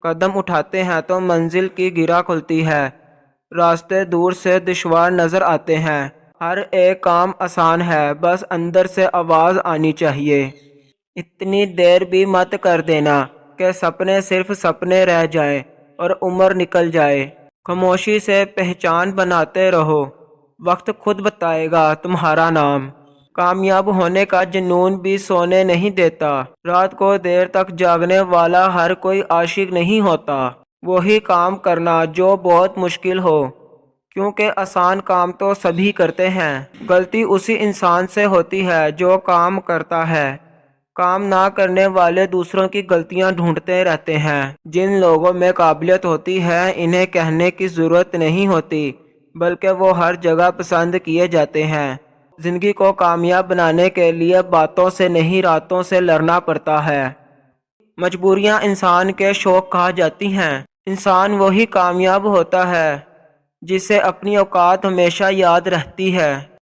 قدم اٹھاتے ہیں تو منزل کی گرہ کھلتی ہے، راستے دور سے دشوار نظر آتے ہیں، ہر ایک کام آسان ہے، بس اندر سے آواز آنی چاہیے۔ اتنی دیر بھی مت کر دینا کہ سپنے صرف سپنے رہ جائیں اور عمر نکل جائے۔ خاموشی سے پہچان بناتے رہو، وقت خود بتائے گا تمہارا نام۔ کامیاب ہونے کا جنون بھی سونے نہیں دیتا، رات کو دیر تک جاگنے والا ہر کوئی عاشق نہیں ہوتا۔ وہی کام کرنا جو بہت مشکل ہو، کیونکہ آسان کام تو سبھی کرتے ہیں۔ غلطی اسی انسان سے ہوتی ہے جو کام کرتا ہے، کام نہ کرنے والے دوسروں کی غلطیاں ڈھونڈتے رہتے ہیں۔ جن لوگوں میں قابلیت ہوتی ہے انہیں کہنے کی ضرورت نہیں ہوتی، بلکہ وہ ہر جگہ پسند کیے جاتے ہیں۔ زندگی کو کامیاب بنانے کے لیے باتوں سے نہیں راتوں سے لڑنا پڑتا ہے۔ مجبوریاں انسان کے شوق کہا جاتی ہیں۔ انسان وہی کامیاب ہوتا ہے جسے اپنی اوقات ہمیشہ یاد رہتی ہے۔